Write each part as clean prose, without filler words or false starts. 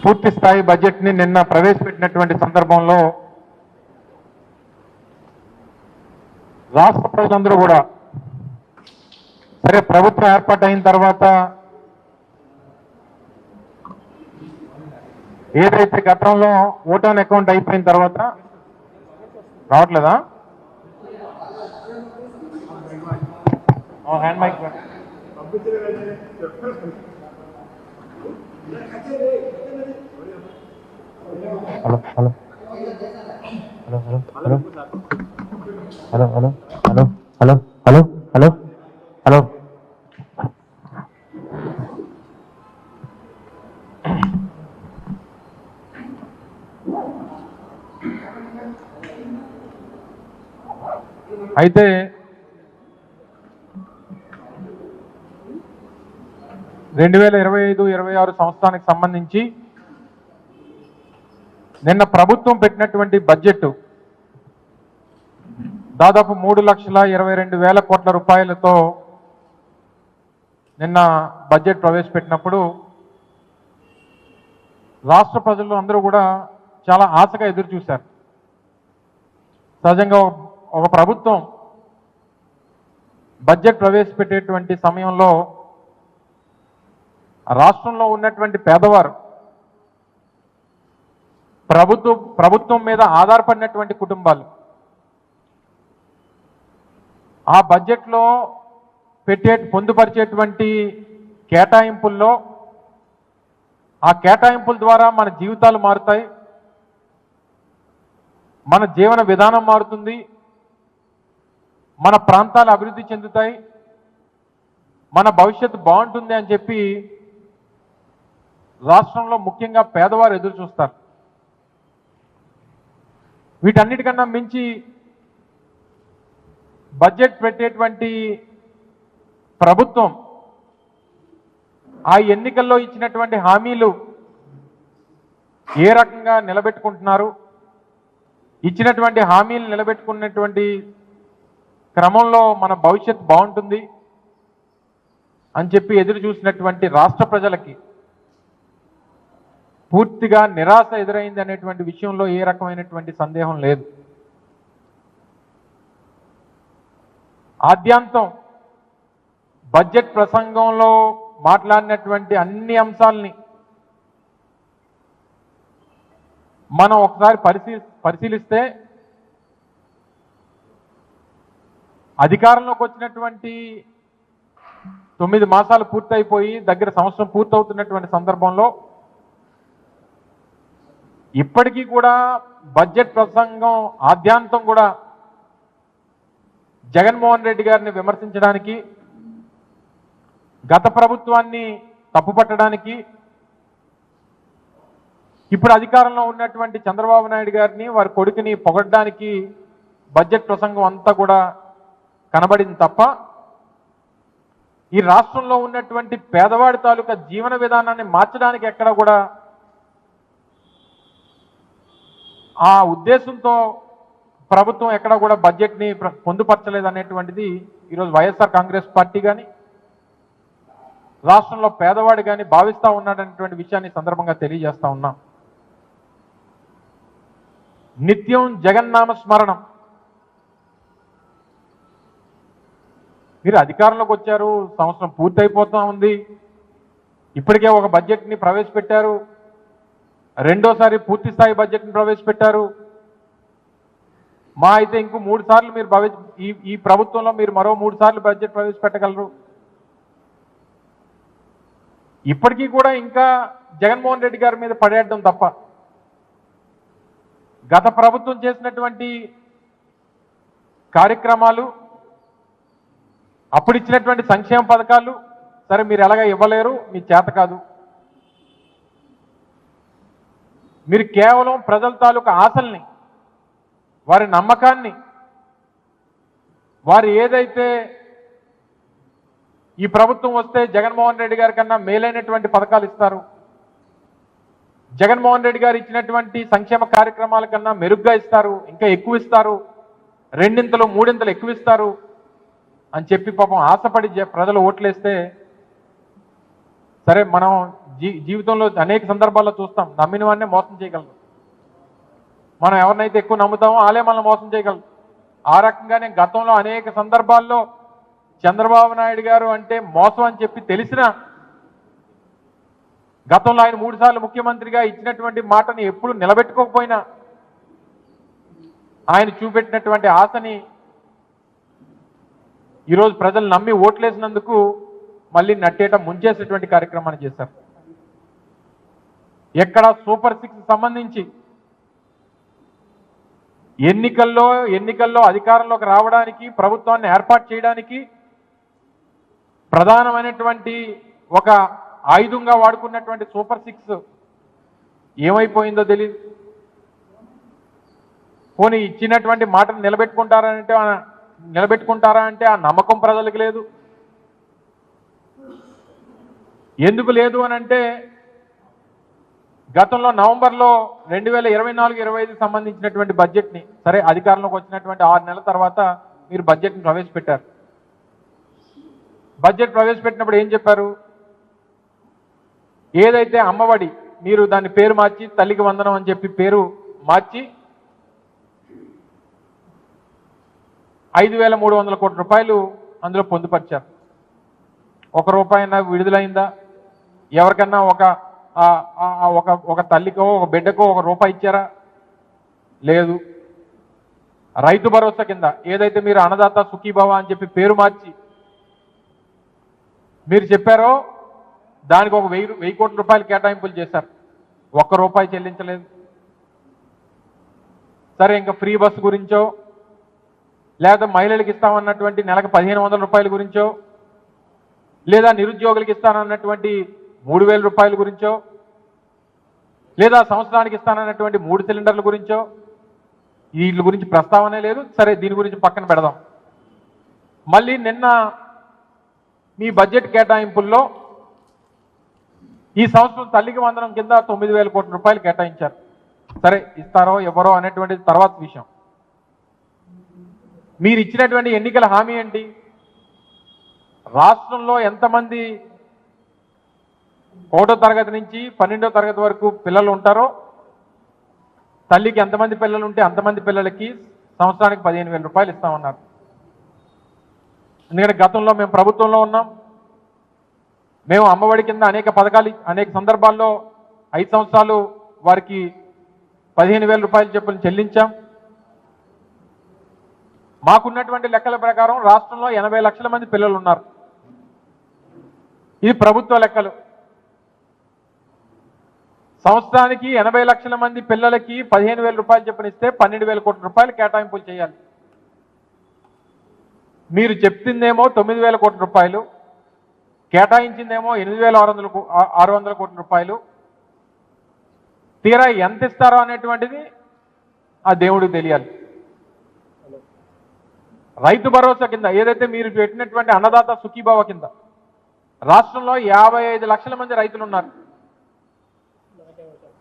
పూర్తి స్థాయి బడ్జెట్ని నిన్న ప్రవేశపెట్టినటువంటి సందర్భంలో రాష్ట్ర ప్రజలందరూ కూడా సరే ప్రభుత్వం ఏర్పాటైన తర్వాత ఏదైతే గతంలో ఓటాన్ అకౌంట్ అయిపోయిన తర్వాత రావట్లేదా hand mic hello hello hello hello hello hello hello hello hello hello hello అయితే 2025-26 సంవత్సరానికి సంబంధించి నిన్న ప్రభుత్వం పెట్టినటువంటి బడ్జెట్ దాదాపు 3,22,000 కోట్ల రూపాయలతో నిన్న బడ్జెట్ ప్రవేశపెట్టినప్పుడు రాష్ట్ర ప్రజలు అందరూ కూడా చాలా ఆశగా ఎదురు చూశారు. సహజంగా ఒక ప్రభుత్వం బడ్జెట్ ప్రవేశపెట్టేటువంటి సమయంలో రాష్ట్రంలో ఉన్నటువంటి పేదవారు ప్రభుత్వం మీద ఆధారపడినటువంటి కుటుంబాలు ఆ బడ్జెట్లో పొందుపరిచేటువంటి కేటాయింపుల్లో ఆ కేటాయింపుల ద్వారా మన జీవితాలు మారుతాయి, మన జీవన విధానం మారుతుంది, మన ప్రాంతాలు అభివృద్ధి చెందుతాయి, మన భవిష్యత్తు బాగుంటుంది అని చెప్పి రాష్ట్రంలో ముఖ్యంగా పేదవారు ఎదురు చూస్తారు. వీటన్నిటికన్నా మించి బడ్జెట్ పెట్టేటువంటి ప్రభుత్వం ఆ ఎన్నికల్లో ఇచ్చినటువంటి హామీలు ఏ రకంగా నిలబెట్టుకుంటున్నారు, ఇచ్చినటువంటి హామీలు నిలబెట్టుకున్నటువంటి క్రమంలో మన భవిష్యత్తు బాగుంటుంది అని చెప్పి ఎదురు చూసినటువంటి రాష్ట్ర ప్రజలకి పూర్తిగా నిరాశ ఎదురైంది అనేటువంటి విషయంలో ఏ రకమైనటువంటి సందేహం లేదు. ఆద్యాంతం బడ్జెట్ ప్రసంగంలో మాట్లాడినటువంటి అన్ని అంశాలని మనం ఒకసారి పరిశీలిస్తే అధికారంలోకి వచ్చినటువంటి 9 మాసాలు పూర్తయిపోయి దగ్గర సంవత్సరం పూర్తవుతున్నటువంటి సందర్భంలో ఇప్పటికీ కూడా బడ్జెట్ ప్రసంగం ఆద్యాంతం కూడా జగన్మోహన్ రెడ్డి గారిని విమర్శించడానికి, గత ప్రభుత్వాన్ని తప్పుపట్టడానికి, ఇప్పుడు అధికారంలో ఉన్నటువంటి చంద్రబాబు నాయుడు గారిని వారి కొడుకుని పొగడ్డానికి బడ్జెట్ ప్రసంగం అంతా కూడా కనబడింది తప్ప ఈ రాష్ట్రంలో ఉన్నటువంటి పేదవాడి తాలూకా జీవన విధానాన్ని మార్చడానికి ఎక్కడ కూడా ఆ ఉద్దేశంతో ప్రభుత్వం ఎక్కడ కూడా బడ్జెట్ని పొందుపరచలేదు అనేటువంటిది ఈరోజు వైఎస్ఆర్ కాంగ్రెస్ పార్టీ కానీ రాష్ట్రంలో పేదవాడు కానీ భావిస్తూ ఉన్నాడనేటువంటి విషయాన్ని సందర్భంగా తెలియజేస్తా ఉన్నాం. నిత్యం జగన్నామ స్మరణం. మీరు అధికారంలోకి వచ్చారు, సంవత్సరం పూర్తయిపోతూ ఉంది, ఇప్పటికే ఒక బడ్జెట్ని ప్రవేశపెట్టారు, రెండోసారి పూర్తి స్థాయి బడ్జెట్ని ప్రవేశపెట్టారు. మా అయితే ఇంకో 3 సార్లు మీరు ఈ ప్రభుత్వంలో మీరు మరో 3 సార్లు బడ్జెట్ ప్రవేశపెట్టగలరు. ఇప్పటికీ కూడా ఇంకా జగన్మోహన్ రెడ్డి గారి మీద పడేయడం తప్ప గత ప్రభుత్వం చేసినటువంటి కార్యక్రమాలు, అప్పుడు ఇచ్చినటువంటి సంక్షేమ పథకాలు సరే మీరు ఎలాగ ఇవ్వలేరు, మీ చేత కాదు. మీరు కేవలం ప్రజల తాలూకా ఆశల్ని, వారి నమ్మకాన్ని, వారు ఏదైతే ఈ ప్రభుత్వం వస్తే జగన్మోహన్ రెడ్డి గారి కన్నా మేలైనటువంటి పథకాలు ఇస్తారు, జగన్మోహన్ రెడ్డి గారు ఇచ్చినటువంటి సంక్షేమ కార్యక్రమాల కన్నా మెరుగ్గా ఇస్తారు, ఇంకా ఎక్కువ ఇస్తారు, 2 3 ఎక్కువ ఇస్తారు అని చెప్పి పాపం ఆశపడి ప్రజలు ఓట్లేస్తే సరే మనం జీవితంలో అనేక సందర్భాల్లో చూస్తాం. నమ్మిన వాడినే మోసం చేయగలరు. మనం ఎవరినైతే ఎక్కువ నమ్ముతామో వాళ్ళే మనం మోసం చేయగలరు. ఆ రకంగానే గతంలో అనేక సందర్భాల్లో చంద్రబాబు నాయుడు గారు అంటే మోసం అని చెప్పి తెలిసిన గతంలో ఆయన 3 సార్లు ముఖ్యమంత్రిగా ఇచ్చినటువంటి మాటని ఎప్పుడు నిలబెట్టుకోకపోయినా ఆయన చూపెట్టినటువంటి ఆశని ఈరోజు ప్రజలు నమ్మి ఓట్లేసినందుకు మళ్ళీ నట్టేట ముంచేసేటువంటి కార్యక్రమాన్ని చేశారు. ఎక్కడ సూపర్ 6 సంబంధించి ఎన్నికల్లో అధికారంలోకి రావడానికి, ప్రభుత్వాన్ని ఏర్పాటు చేయడానికి ప్రధానమైనటువంటి ఒక ఆయుధంగా వాడుకున్నటువంటి సూపర్ 6 ఏమైపోయిందో తెలియదు. పోనీ ఇచ్చినటువంటి మాటను నిలబెట్టుకుంటారా అంటే ఆ నమ్మకం ప్రజలకు లేదు. ఎందుకు లేదు అని అంటే గతంలో నవంబర్లో 2024-25 సంబంధించినటువంటి బడ్జెట్ని, సరే అధికారంలోకి వచ్చినటువంటి 6 నెలల తర్వాత మీరు బడ్జెట్ని ప్రవేశపెట్టారు. బడ్జెట్ ప్రవేశపెట్టినప్పుడు ఏం చెప్పారు? ఏదైతే అమ్మఒడి మీరు దాని పేరు మార్చి తల్లికి వందనం అని చెప్పి పేరు మార్చి 5,300 కోట్ల రూపాయలు అందులో పొందుపరిచారు. ₹1 విడుదలైందా? ఎవరికన్నా ఒక తల్లికో ఒక బిడ్డకో ₹1 ఇచ్చారా? లేదు. రైతు భరోసా కింద ఏదైతే మీరు అన్నదాత సుఖీభవ అని చెప్పి పేరు మార్చి మీరు చెప్పారో దానికి ఒక 1,000 కోట్ల రూపాయలు కేటాయింపులు చేశారు. ₹1 చెల్లించలేదు. సరే, ఇంకా ఫ్రీ బస్సు గురించో లేదా మహిళలకు ఇస్తామన్నటువంటి నెలకు 1,500 రూపాయల గురించో లేదా నిరుద్యోగులకు ఇస్తానన్నటువంటి 3,000 రూపాయల గురించో లేదా సంవత్సరానికి ఇస్తానన్నటువంటి 3 సిలిండర్ల గురించో వీటి గురించి ప్రస్తావనే లేదు. సరే, దీని గురించి పక్కన పెడదాం. మళ్ళీ నిన్న మీ బడ్జెట్ కేటాయింపుల్లో ఈ సంవత్సరం తల్లికి వందనం కింద 9,000 కోట్ల రూపాయలు కేటాయించారు. సరే, ఇస్తారో ఎవరో అనేటువంటిది తర్వాత విషయం. మీరు ఇచ్చినటువంటి ఎన్నికల హామీ ఏంటి? రాష్ట్రంలో ఎంతమంది 1వ తరగతి నుంచి 12వ తరగతి వరకు పిల్లలు ఉంటారో తల్లికి ఎంతమంది పిల్లలు ఉంటే అంతమంది పిల్లలకి సంవత్సరానికి 15,000 రూపాయలు ఇస్తామన్నారు. ఎందుకంటే గతంలో మేము ప్రభుత్వంలో ఉన్నాం. మేము అమ్మఒడి కింద అనేక పథకాలు అనేక సందర్భాల్లో 5 సంవత్సరాలు వారికి 15,000 రూపాయలు చొప్పున చెల్లించాం. మాకున్నటువంటి లెక్కల ప్రకారం రాష్ట్రంలో 80 లక్షల మంది పిల్లలు ఉన్నారు. ఇది ప్రభుత్వ లెక్కలు. సంవత్సరానికి 80 లక్షల మంది పిల్లలకి 15,000 రూపాయలు చొప్పున ఇస్తే 12,000 కోట్ల రూపాయలు కేటాయింపులు చేయాలి. మీరు చెప్తుందేమో 9,000 కోట్ల రూపాయలు, కేటాయించిందేమో 8,600 కోట్ల రూపాయలు. తీరా ఎంత ఇస్తారో అనేటువంటిది ఆ దేవుడికి తెలియాలి. రైతు భరోసా కింద ఏదైతే మీరు పెట్టినటువంటి అన్నదాత సుఖీభావ కింద రాష్ట్రంలో 55 లక్షల మంది రైతులు ఉన్నారు.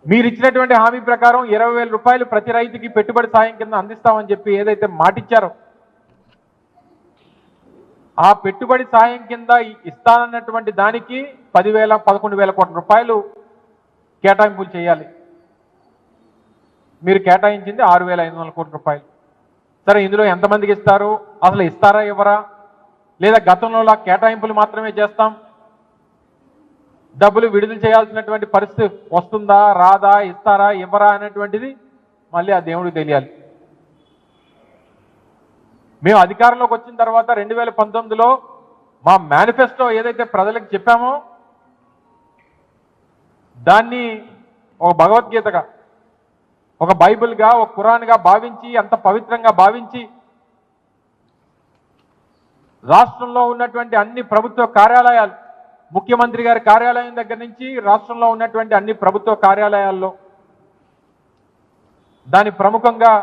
మీరు ఇచ్చినటువంటి హామీ ప్రకారం 20,000 రూపాయలు ప్రతి రైతుకి పెట్టుబడి సాయం కింద అందిస్తామని చెప్పి ఏదైతే మాటిచ్చారో ఆ పెట్టుబడి సాయం కింద ఇస్తానన్నటువంటి దానికి 11,000 కోట్ల రూపాయలు కేటాయింపులు చేయాలి. మీరు కేటాయించింది 6,500 కోట్ల రూపాయలు. సరే, ఇందులో ఎంతమందికి ఇస్తారు? అసలు ఇస్తారా ఇవ్వరా? లేదా గతంలో కేటాయింపులు మాత్రమే చేస్తాం, డబ్బులు విడుదల చేయాల్సినటువంటి పరిస్థితి వస్తుందా రాదా, ఇస్తారా ఇవ్వరా అనేటువంటిది మళ్ళీ ఆ దేవుడికి తెలియాలి. మేము అధికారంలోకి వచ్చిన తర్వాత 2019లో మా మేనిఫెస్టో ఏదైతే ప్రజలకు చెప్పామో దాన్ని ఒక భగవద్గీతగా, ఒక బైబిల్గా, ఒక ఖురాన్గా భావించి, అంత పవిత్రంగా భావించి రాష్ట్రంలో ఉన్నటువంటి అన్ని ప్రభుత్వ కార్యాలయాలు, ముఖ్యమంత్రి గారి కార్యాలయం దగ్గర నుంచి రాష్ట్రంలో ఉన్నటువంటి అన్ని ప్రభుత్వ కార్యాలయాల్లో దాని ప్రముఖంగా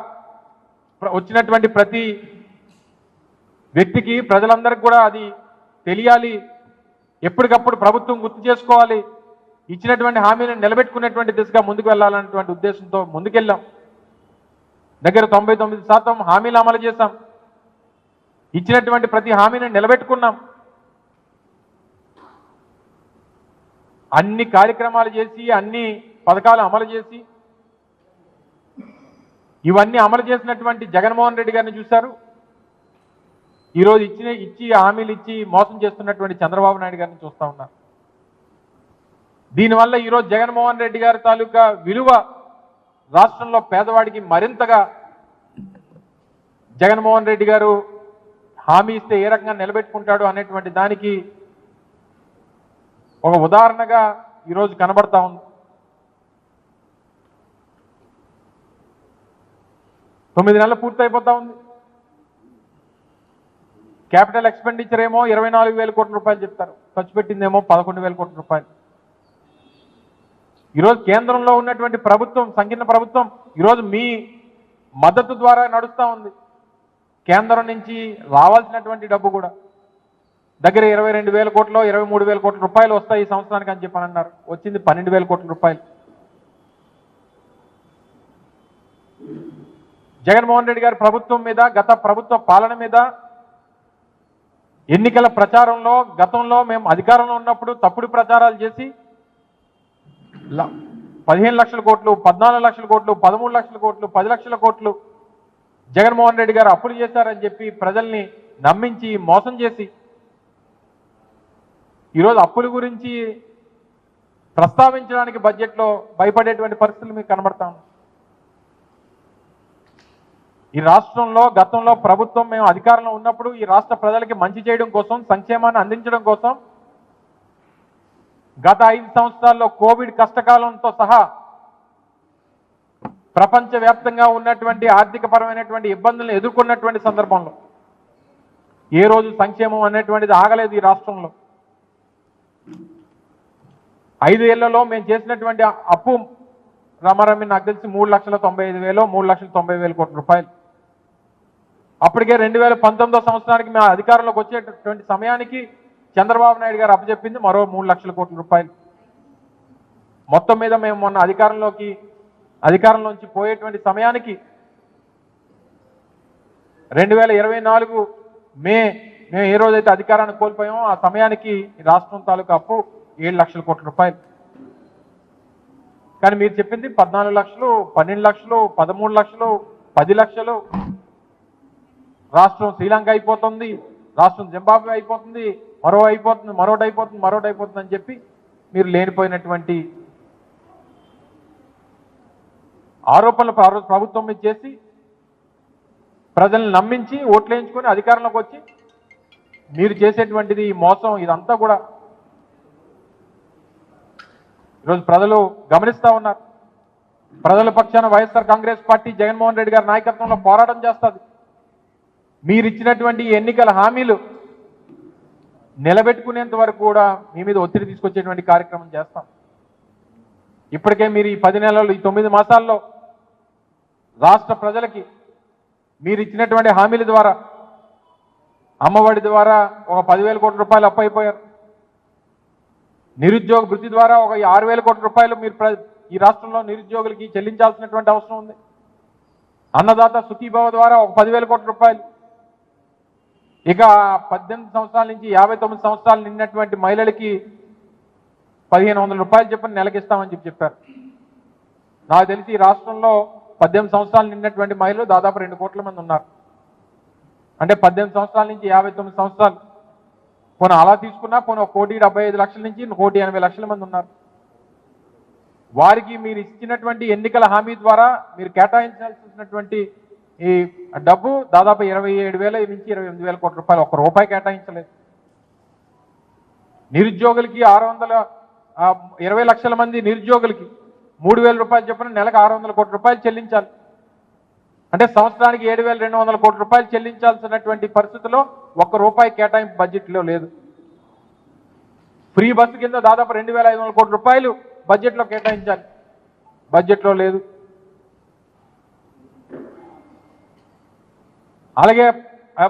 వచ్చినటువంటి ప్రతి వ్యక్తికి, ప్రజలందరికీ కూడా అది తెలియాలి. ఎప్పటికప్పుడు ప్రభుత్వం గుర్తు చేసుకోవాలి. ఇచ్చినటువంటి హామీలను నిలబెట్టుకునేటువంటి దిశగా ముందుకు వెళ్ళాలన్నటువంటి ఉద్దేశంతో ముందుకెళ్ళాం. దగ్గర 99% హామీలు అమలు చేశాం. ఇచ్చినటువంటి ప్రతి హామీని నిలబెట్టుకున్నాం. అన్ని కార్యక్రమాలు చేసి అన్ని పథకాలు అమలు చేసి ఇవన్నీ అమలు చేసినటువంటి జగన్మోహన్ రెడ్డి గారిని చూశారు. ఈరోజు ఇచ్చి హామీలు ఇచ్చి మోసం చేస్తున్నటువంటి చంద్రబాబు నాయుడు గారిని చూస్తూ ఉన్నారు. దీనివల్ల ఈరోజు జగన్మోహన్ రెడ్డి గారి తాలూకా విలువ రాష్ట్రంలో పేదవాడికి మరింతగా జగన్మోహన్ రెడ్డి గారు హామీ ఇస్తే ఏ రకంగా నిలబెట్టుకుంటాడు అనేటువంటి దానికి ఒక ఉదాహరణగా ఈరోజు కనబడతా ఉంది. 9 నెలలు పూర్తయిపోతా ఉంది. క్యాపిటల్ ఎక్స్పెండిచర్ ఏమో 24,000 కోట్ల రూపాయలు చెప్తారు, ఖర్చు పెట్టిందేమో 11,000 కోట్ల రూపాయలు. ఈరోజు కేంద్రంలో ఉన్నటువంటి ప్రభుత్వం, సంకీర్ణ ప్రభుత్వం ఈరోజు మీ మద్దతు ద్వారా నడుస్తూ ఉంది. కేంద్రం నుంచి రావాల్సినటువంటి డబ్బు కూడా దగ్గర 22,000 కోట్లు 23,000 కోట్ల రూపాయలు వస్తాయి ఈ సంవత్సరానికి అని చెప్పని అన్నారు. వచ్చింది 12,000 కోట్ల రూపాయలు. జగన్మోహన్ రెడ్డి గారి ప్రభుత్వం మీద, గత ప్రభుత్వ పాలన మీద ఎన్నికల ప్రచారంలో గతంలో మేము అధికారంలో ఉన్నప్పుడు తప్పుడు ప్రచారాలు చేసి 15 లక్షల కోట్లు, 14 లక్షల కోట్లు, 13 లక్షల కోట్లు, 10 లక్షల కోట్లు జగన్మోహన్ రెడ్డి గారు అప్పులు చేశారని చెప్పి ప్రజల్ని నమ్మించి మోసం చేసి ఈరోజు అప్పుల గురించి ప్రస్తావించడానికి బడ్జెట్లో భయపడేటువంటి పరిస్థితులు మీకు కనబడతాం. ఈ రాష్ట్రంలో గతంలో ప్రభుత్వం మేము అధికారంలో ఉన్నప్పుడు ఈ రాష్ట్ర ప్రజలకి మంచి చేయడం కోసం, సంక్షేమాన్ని అందించడం కోసం గత 5 సంవత్సరాల్లో కోవిడ్ కష్టకాలంతో సహా ప్రపంచవ్యాప్తంగా ఉన్నటువంటి ఆర్థికపరమైనటువంటి ఇబ్బందులను ఎదుర్కొన్నటువంటి సందర్భంలో ఏ రోజు సంక్షేమం అనేటువంటిది ఆగలేదు ఈ రాష్ట్రంలో. 5 ఏళ్లలో మేము చేసినటువంటి అప్పు రమారమి నాకు తెలిసి 3,95,000 3,90,000 కోట్ల రూపాయలు. అప్పటికే 2019 సంవత్సరానికి మేము అధికారంలోకి వచ్చేటటువంటి సమయానికి చంద్రబాబు నాయుడు గారు అప్పచెప్పింది మరో 3 లక్షల కోట్ల రూపాయలు. మొత్తం మీద మేము మొన్న అధికారంలోంచి పోయేటువంటి సమయానికి 2024 మేము ఏ రోజైతే అధికారాన్ని కోల్పోయామో ఆ సమయానికి రాష్ట్రం తాలూకా అప్పు 7 లక్షల కోట్ల రూపాయలు. కానీ మీరు చెప్పింది 14 లక్షలు, 12 లక్షలు, 13 లక్షలు, 10 లక్షలు. రాష్ట్రం శ్రీలంక అయిపోతుంది, రాష్ట్రం జింబాబ్వే అయిపోతుంది, మరోటి అయిపోతుంది అని చెప్పి మీరు లేనిపోయినటువంటి ఆరోపణలు ప్రభుత్వం మీద చేసి ప్రజల్ని నమ్మించి ఓట్లు వేయించుకొని అధికారంలోకి వచ్చి మీరు చేసేటువంటిది మోసం. ఇదంతా కూడా ఈరోజు ప్రజలు గమనిస్తూ ఉన్నారు. ప్రజల పక్షాన వైఎస్ఆర్ కాంగ్రెస్ పార్టీ జగన్మోహన్ రెడ్డి గారి నాయకత్వంలో పోరాటం చేస్తుంది. మీరు ఇచ్చినటువంటి ఎన్నికల హామీలు నిలబెట్టుకునేంత వరకు కూడా మీ మీద ఒత్తిడి తీసుకొచ్చేటువంటి కార్యక్రమం చేస్తాం. ఇప్పటికే మీరు ఈ 10 నెలలు, ఈ 9 మాసాల్లో రాష్ట్ర ప్రజలకి మీరు ఇచ్చినటువంటి హామీల ద్వారా, అమ్మఒడి ద్వారా ఒక 10,000 కోట్ల రూపాయలు అప్పు అయిపోయారు. నిరుద్యోగ భృతి ద్వారా ఒక 6,000 కోట్ల రూపాయలు మీరు ఈ రాష్ట్రంలో నిరుద్యోగులకి చెల్లించాల్సినటువంటి అవసరం ఉంది. అన్నదాత సుఖీభవ ద్వారా ఒక 10,000 కోట్ల రూపాయలు. ఇక 18 సంవత్సరాల నుంచి 59 సంవత్సరాలు నిన్నటువంటి మహిళలకి 1,500 రూపాయలు చెప్పని నెలకిస్తామని చెప్పారు. నాకు తెలిసి ఈ రాష్ట్రంలో 18 సంవత్సరాలు నిన్నటువంటి మహిళలు దాదాపు 2 కోట్ల మంది ఉన్నారు. అంటే 18 సంవత్సరాల నుంచి 59 సంవత్సరాలు పోనీ అలా తీసుకున్నా పోనీ 1,75,00,000 నుంచి 1,80,00,000 మంది ఉన్నారు. వారికి మీరు ఇచ్చినటువంటి ఎన్నికల హామీ ద్వారా మీరు కేటాయించాల్సినటువంటి ఈ డబ్బు దాదాపు 27,000 నుంచి 28,000 కోట్ల రూపాయలు, ఒక్క రూపాయి కేటాయించలేదు. నిరుద్యోగులకి 20 లక్షల మంది నిరుద్యోగులకి 3,000 రూపాయలు చెప్పిన నెలకు 600 కోట్ల రూపాయలు చెల్లించాలి. అంటే సంవత్సరానికి 7,200 కోట్ల రూపాయలు చెల్లించాల్సినటువంటి పరిస్థితిలో ఒక్క రూపాయి కేటాయింపు బడ్జెట్లో లేదు. ఫ్రీ బస్సు కింద దాదాపు 2,500 కోట్ల రూపాయలు బడ్జెట్లో కేటాయించాలి, బడ్జెట్లో లేదు. అలాగే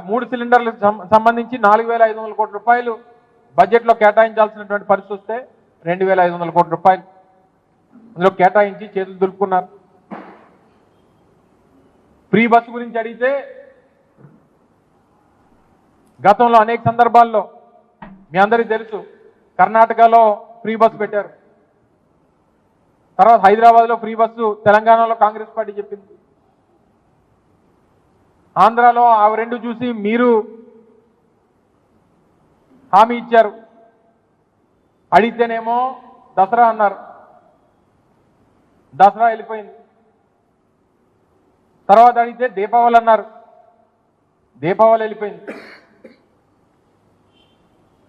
3 సిలిండర్లకు సంబంధించి 4,500 కోట్ల రూపాయలు బడ్జెట్లో కేటాయించాల్సినటువంటి పరిస్థితి వస్తే 2,500 కోట్ల రూపాయలు అందులో కేటాయించి చేతులు దులుపుకున్నారు. ఫ్రీ బస్సు గురించి అడిగితే గతంలో అనేక సందర్భాల్లో మీ అందరికీ తెలుసు, కర్ణాటకలో ఫ్రీ బస్సు పెట్టారు. తర్వాత హైదరాబాద్లో ఫ్రీ బస్సు తెలంగాణలో కాంగ్రెస్ పార్టీ చెప్పింది. ఆంధ్రాలో ఆ రెండు చూసి మీరు హామీ ఇచ్చారు. అడిగితేనేమో దసరా అన్నారు. దసరా వెళ్ళిపోయింది. తర్వాత అడిగితే దీపావళి అన్నారు. దీపావళి వెళ్ళిపోయింది.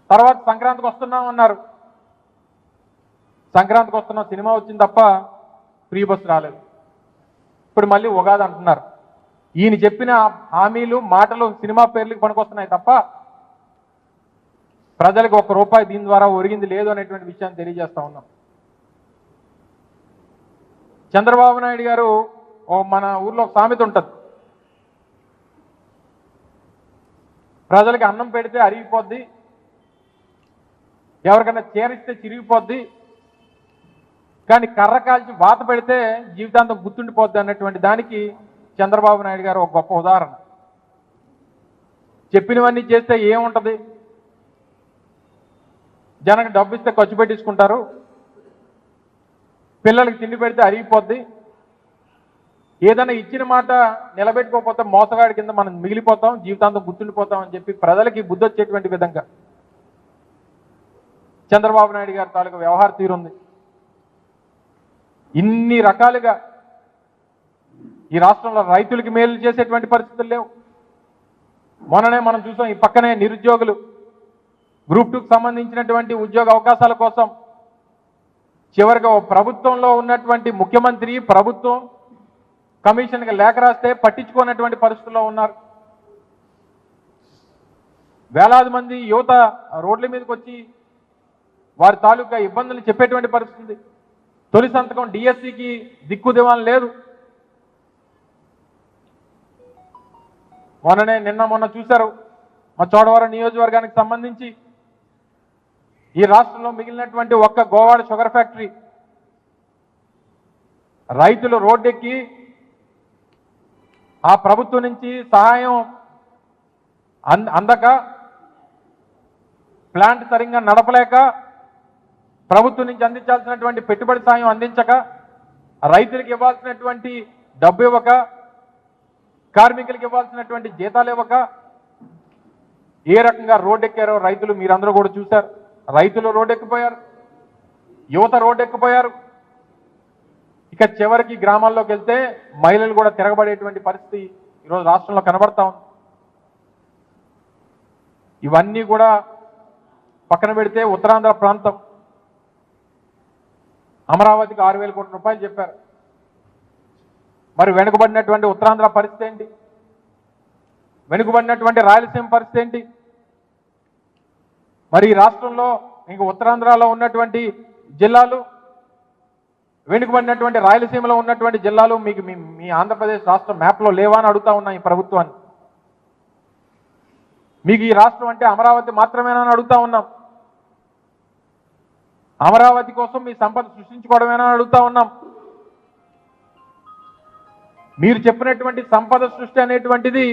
తర్వాత సంక్రాంతికి వస్తున్నాం అన్నారు. సంక్రాంతికి వస్తున్నాం సినిమా వచ్చింది తప్ప ఫ్రీ బస్ రాలేదు. ఇప్పుడు మళ్ళీ ఉగాది అంటున్నారు. ఈయన చెప్పిన హామీలు మాటలు సినిమా పేర్లకు పనికొస్తున్నాయి తప్ప ప్రజలకు ₹1 దీని ద్వారా ఒరిగింది లేదు అనేటువంటి విషయాన్ని తెలియజేస్తా ఉన్నాం. చంద్రబాబు నాయుడు గారు మన ఊర్లో ఒక సామెత ఉంటుంది, ప్రజలకి అన్నం పెడితే అరిగిపోద్ది, ఎవరికైనా చేరిస్తే చిరిగిపోద్ది, కానీ కర్ర కాల్చి వాత పెడితే జీవితాంతం గుర్తుండిపోద్ది అన్నటువంటి దానికి చంద్రబాబు నాయుడు గారు ఒక గొప్ప ఉదాహరణ. చెప్పినవన్నీ చేస్తే ఏముంటుంది, జనకు డబ్బు ఇస్తే ఖర్చు పెట్టించుకుంటారు, పిల్లలకి తిండి పెడితే అరిగిపోద్ది, ఏదైనా ఇచ్చిన మాట నిలబెట్టుకోకపోతే మోసగాడి కింద మనం మిగిలిపోతాం, జీవితాంతం గుర్తుండిపోతాం అని చెప్పి ప్రజలకి బుద్ధి వచ్చేటువంటి విధంగా చంద్రబాబు నాయుడు గారి తాలూకు వ్యవహార తీరుంది. ఇన్ని రకాలుగా ఈ రాష్ట్రంలో రైతులకి మేలు చేసేటువంటి పరిస్థితులు లేవు. మొన్ననే మనం చూసాం, ఈ పక్కనే నిరుద్యోగులు గ్రూప్ 2కు సంబంధించినటువంటి ఉద్యోగ అవకాశాల కోసం చివరిగా ప్రభుత్వంలో ఉన్నటువంటి ముఖ్యమంత్రి ప్రభుత్వం కమిషన్కి లేఖ రాస్తే పట్టించుకోనటువంటి పరిస్థితుల్లో ఉన్నారు. వేలాది మంది యువత రోడ్ల మీదకి వచ్చి వారి తాలూకా ఇబ్బందులు చెప్పేటువంటి పరిస్థితి. తొలి సంతకం డిఎస్సికి దిక్కు దివాన్ లేదు. మొన్న చూశారు, మా చోడవరం నియోజకవర్గానికి సంబంధించి ఈ రాష్ట్రంలో మిగిలినటువంటి ఒక్క గోవాడ షుగర్ ఫ్యాక్టరీ రైతులు రోడ్డెక్కి ఆ ప్రభుత్వం నుంచి సహాయం అందక, ప్లాంట్ సరిగ్గా నడపలేక, ప్రభుత్వం నుంచి అందించాల్సినటువంటి పెట్టుబడి సాయం అందించక, రైతులకు ఇవ్వాల్సినటువంటి డబ్బు ఇవ్వక, కార్మికులకు ఇవ్వాల్సినటువంటి జీతాలు ఇవ్వక ఏ రకంగా రోడ్డెక్కారో రైతులు మీరందరూ కూడా చూశారు. రైతులు రోడ్డెక్కిపోయారు, యువత రోడ్డెక్కిపోయారు. ఇక చివరికి గ్రామాల్లోకి వెళ్తే మహిళలు కూడా తిరగబడేటువంటి పరిస్థితి ఈరోజు రాష్ట్రంలో కనబడతా ఉంది. ఇవన్నీ కూడా పక్కన పెడితే ఉత్తరాంధ్ర ప్రాంతం అమరావతికి 6,000 కోట్ల రూపాయలు చెప్పారు. మరి వెనుకబడినటువంటి ఉత్తరాంధ్ర పరిస్థితి ఏంటి? వెనుకబడినటువంటి రాయలసీమ పరిస్థితి ఏంటి? మరి ఈ రాష్ట్రంలో ఇంకా ఉత్తరాంధ్రలో ఉన్నటువంటి జిల్లాలు, వెనుకబడినటువంటి రాయలసీమలో ఉన్నటువంటి జిల్లాలు మీకు మీ ఆంధ్రప్రదేశ్ రాష్ట్ర మ్యాప్లో లేవా అని అడుగుతా ఉన్నా ఈ ప్రభుత్వాన్ని. మీకు ఈ రాష్ట్రం అంటే అమరావతి మాత్రమేనా అని అడుగుతా ఉన్నాం. అమరావతి కోసం మీ సంపద సృష్టించుకోవడమేనా అని అడుగుతా ఉన్నాం. మీరు చెప్పినటువంటి సంపద సృష్టి అనేటువంటిది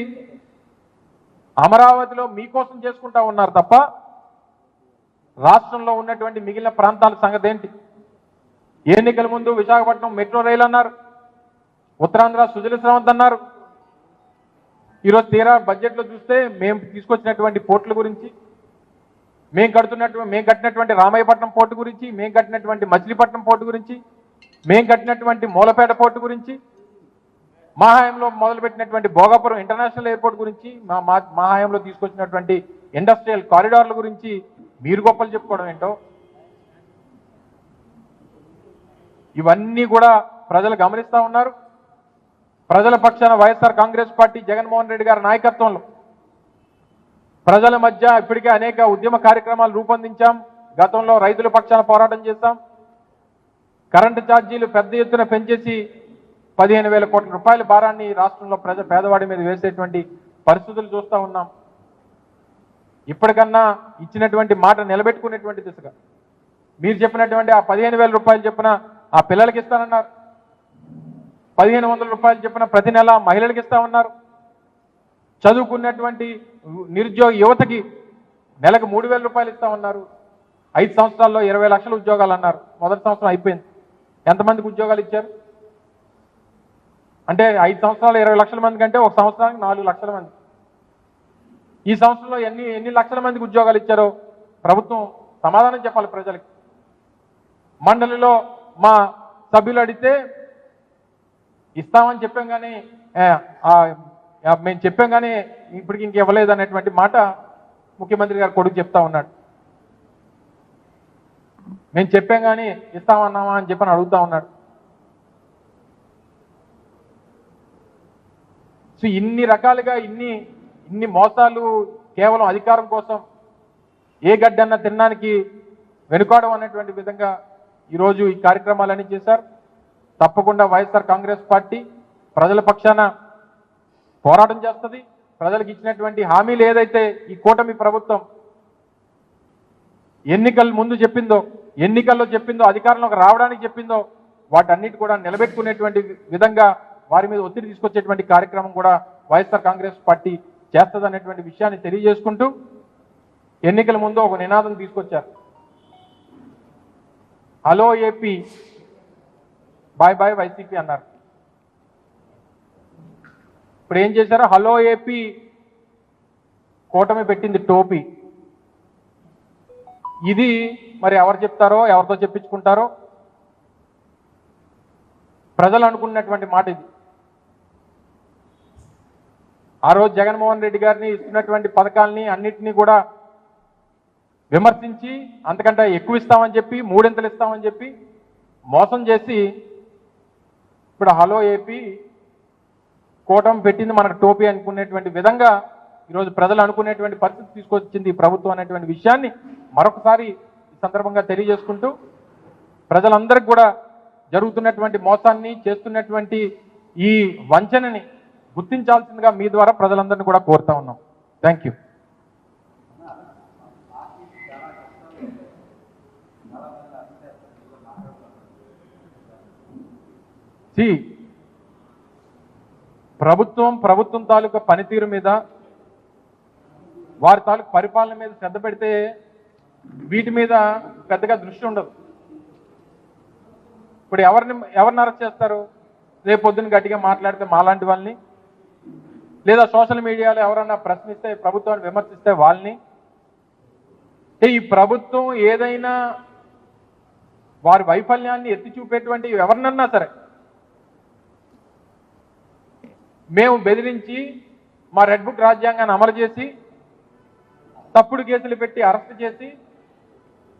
అమరావతిలో మీకోసం చేసుకుంటా ఉన్నారు తప్ప రాష్ట్రంలో ఉన్నటువంటి మిగిలిన ప్రాంతాల సంగతి ఏంటి? ఎన్నికల ముందు విశాఖపట్నం మెట్రో రైలు అన్నారు, ఉత్తరాంధ్ర సుజల స్రవంతి అన్నారు. ఈరోజు తీరా బడ్జెట్లో చూస్తే మేము తీసుకొచ్చినటువంటి పోర్టుల గురించి, మేము కట్టినటువంటి రామాయపట్నం పోర్టు గురించి, మేము కట్టినటువంటి మచిలీపట్నం పోర్టు గురించి, మేము కట్టినటువంటి మూలపేట పోర్టు గురించి, మా హయాంలో మొదలుపెట్టినటువంటి భోగాపురం ఇంటర్నేషనల్ ఎయిర్పోర్ట్ గురించి, మా హయాంలో తీసుకొచ్చినటువంటి ఇండస్ట్రియల్ కారిడార్ల గురించి మీరు గొప్పలు చెప్పుకోవడం ఏంటో. ఇవన్నీ కూడా ప్రజలు గమనిస్తూ ఉన్నారు. ప్రజల పక్షాన వైఎస్ఆర్ కాంగ్రెస్ పార్టీ జగన్మోహన్ రెడ్డి గారి నాయకత్వంలో ప్రజల మధ్య ఇప్పటికే అనేక ఉద్యమ కార్యక్రమాలు రూపొందించాం. గతంలో రైతుల పక్షాన పోరాటం చేశాం. కరెంటు ఛార్జీలు పెద్ద ఎత్తున పెంచేసి 15,000 కోట్ల రూపాయల భారాన్ని రాష్ట్రంలో పేదవాడి మీద వేసేటువంటి పరిస్థితులు చూస్తూ ఉన్నాం. ఇప్పటికన్నా ఇచ్చినటువంటి మాట నిలబెట్టుకునేటువంటి దిశగా మీరు చెప్పినటువంటి ఆ 15,000 రూపాయలు చెప్పిన ఆ పిల్లలకి ఇస్తానన్నారు, 1,500 రూపాయలు చెప్పిన ప్రతి నెల మహిళలకు ఇస్తామన్నారు. చదువుకున్నటువంటి నిరుద్యోగ యువతకి నెలకు 3,000 రూపాయలు ఇస్తామన్నారు. 5 సంవత్సరాల్లో 20 లక్షల ఉద్యోగాలు అన్నారు. మొదటి సంవత్సరం అయిపోయింది. ఎంతమందికి ఉద్యోగాలు ఇచ్చారు? అంటే 5 సంవత్సరాలు 20 లక్షల మంది కంటే ఒక సంవత్సరానికి 4 లక్షల మంది. ఈ సంవత్సరంలో ఎన్ని లక్షల మందికి ఉద్యోగాలు ఇచ్చారో ప్రభుత్వం సమాధానం చెప్పాలి ప్రజలకి. మండలిలో మా సభ్యులు అడిగితే ఇస్తామని చెప్పాం కానీ మేము చెప్పాం కానీ ఇప్పటికి ఇంక ఇవ్వలేదు అనేటువంటి మాట ముఖ్యమంత్రి గారు కొడుకు చెప్తా ఉన్నాడు. మేము చెప్పాం కానీ ఇస్తామన్నామా అని చెప్పని అడుగుతా ఉన్నాడు. సో ఇన్ని రకాలుగా ఇన్ని మోసాలు కేవలం అధికారం కోసం ఏ గడ్డన్నా తినడానికి వెనుకాడం అనేటువంటి విధంగా ఈరోజు ఈ కార్యక్రమాలన్నీ చేశారు. తప్పకుండా వైఎస్ఆర్ కాంగ్రెస్ పార్టీ ప్రజల పక్షాన పోరాటం చేస్తుంది. ప్రజలకు ఇచ్చినటువంటి హామీలు ఏదైతే ఈ కూటమి ప్రభుత్వం ఎన్నికల ముందు చెప్పిందో, ఎన్నికల్లో చెప్పిందో, అధికారంలోకి రావడానికి చెప్పిందో వాటన్నిటి కూడా నిలబెట్టుకునేటువంటి విధంగా వారి మీద ఒత్తిడి తీసుకొచ్చేటువంటి కార్యక్రమం కూడా వైఎస్ఆర్ కాంగ్రెస్ పార్టీ చేస్తుందనేటువంటి విషయాన్ని తెలియజేసుకుంటూ ఎన్నికల ముందు ఒక నినాదం తీసుకొచ్చారు. Hello AP, bye bye YCP అన్నారు. ఇప్పుడు ఏం చేశారు? హలో ఏపీ కూటమి పెట్టింది టోపీ. ఇది మరి ఎవరు చెప్తారో, ఎవరితో చెప్పించుకుంటారో. ప్రజలు అనుకున్నటువంటి మాట ఇది. ఆ రోజు జగన్మోహన్ రెడ్డి గారిని ఇస్తున్నటువంటి పథకాలని అన్నిటినీ కూడా విమర్శించి అంతకంటే ఎక్కువ ఇస్తామని చెప్పి, 3 ఇంతలు ఇస్తామని చెప్పి మోసం చేసి ఇప్పుడు హలో ఏపీ కూటమి పెట్టింది మనకు టోపీ అనుకునేటువంటి విధంగా ఈరోజు ప్రజలు అనుకునేటువంటి పరిస్థితి తీసుకొచ్చింది ప్రభుత్వం అనేటువంటి విషయాన్ని మరొకసారి ఈ సందర్భంగా తెలియజేసుకుంటూ ప్రజలందరికీ కూడా జరుగుతున్నటువంటి మోసాన్ని, చేస్తున్నటువంటి ఈ వంచనని గుర్తించాల్సిందిగా మీ ద్వారా ప్రజలందరినీ కూడా కోరుతా ఉన్నాం. Thank you. ప్రభుత్వం తాలూకా పనితీరు మీద, వారి తాలూకు పరిపాలన మీద శ్రద్ధ పెడితే వీటి మీద పెద్దగా దృష్టి ఉండదు. ఇప్పుడు ఎవరిని అరెస్ట్ చేస్తారు? రేపు పొద్దున్న గట్టిగా మాట్లాడితే మాలాంటి వాళ్ళని, లేదా సోషల్ మీడియాలో ఎవరన్నా ప్రశ్నిస్తే, ప్రభుత్వాన్ని విమర్శిస్తే వాళ్ళని. ఈ ప్రభుత్వం ఏదైనా వారి వైఫల్యాన్ని ఎత్తి చూపేటువంటి ఎవరినన్నా సరే మేము బెదిరించి మా రెడ్ బుక్ రాజ్యాంగాన్ని అమలు చేసి తప్పుడు కేసులు పెట్టి అరెస్ట్ చేసి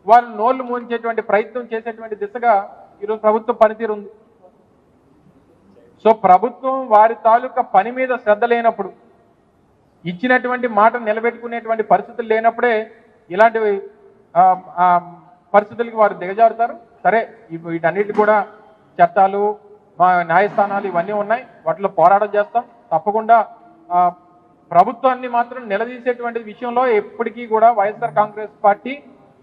వాళ్ళు నోళ్లు మూయించేటువంటి ప్రయత్నం చేసేటువంటి దిశగా ఈరోజు ప్రభుత్వం పనితీరు ఉంది. సో ప్రభుత్వం వారి తాలూకా పని మీద శ్రద్ధ లేనప్పుడు, ఇచ్చినటువంటి మాట నిలబెట్టుకునేటువంటి పరిస్థితులు లేనప్పుడే ఇలాంటి పరిస్థితులకి వారు దిగజారుతారు. సరే, వీటన్నిటి కూడా చట్టాలు, మా న్యాయస్థానాలు ఇవన్నీ ఉన్నాయి, వాటిలో పోరాటం చేస్తాం. తప్పకుండా ప్రభుత్వాన్ని మాత్రం నిలదీసేటువంటి విషయంలో ఎప్పటికీ కూడా వైఎస్ఆర్ కాంగ్రెస్ పార్టీ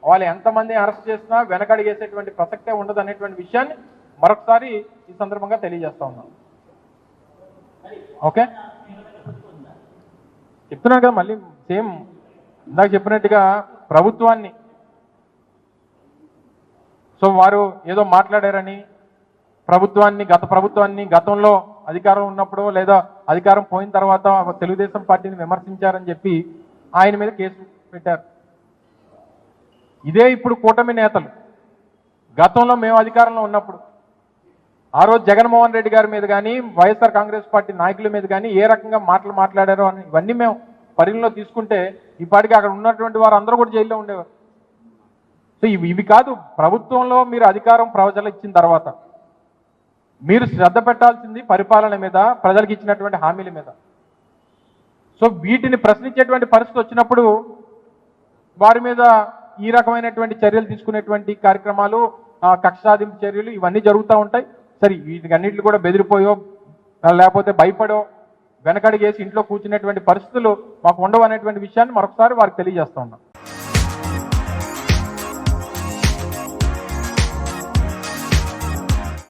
వాళ్ళు ఎంతమంది అరెస్ట్ చేసినా వెనకడిగేసేటువంటి ప్రసక్తే ఉండదు అనేటువంటి విషయాన్ని మరొకసారి ఈ సందర్భంగా తెలియజేస్తా ఉన్నాం. ఓకే, చెప్తున్నాను కదా, మళ్ళీ సేమ్ ఇందాక చెప్పినట్టుగా ప్రభుత్వాన్ని, సో వారు ఏదో మాట్లాడారని గత ప్రభుత్వాన్ని గతంలో అధికారం ఉన్నప్పుడు లేదా అధికారం పోయిన తర్వాత తెలుగుదేశం పార్టీని విమర్శించారని చెప్పి ఆయన మీద కేసు పెట్టారు. ఇదే ఇప్పుడు కూటమి నేతలు గతంలో మేము అధికారంలో ఉన్నప్పుడు ఆ రోజు జగన్మోహన్ రెడ్డి గారి మీద కానీ వైఎస్ఆర్ కాంగ్రెస్ పార్టీ నాయకుల మీద కానీ ఏ రకంగా మాట్లాడారో అని ఇవన్నీ మేము పరిగణలో తీసుకుంటే ఈ పాటికి అక్కడ ఉన్నటువంటి వారు అందరూ కూడా జైల్లో ఉండేవారు. సో ఇవి కాదు, ప్రభుత్వంలో మీరు అధికారం ప్రజలకు ఇచ్చిన తర్వాత మీరు శ్రద్ధ పెట్టాల్సింది పరిపాలన మీద, ప్రజలకు ఇచ్చినటువంటి హామీల మీద. సో వీటిని ప్రశ్నించేటువంటి పరిస్థితి వచ్చినప్పుడు వారి మీద ఈ రకమైనటువంటి చర్యలు తీసుకునేటువంటి కార్యక్రమాలు, కక్ష సాధింపు చర్యలు ఇవన్నీ జరుగుతూ ఉంటాయి. సరే, వీటికన్నింటిని కూడా బెదిరిపోయో లేకపోతే భయపడో వెనకడిగేసి ఇంట్లో కూర్చునేటువంటి పరిస్థితులు మాకు ఉండవు అనేటువంటి విషయాన్ని మరొకసారి వారికి తెలియజేస్తా ఉన్నాం.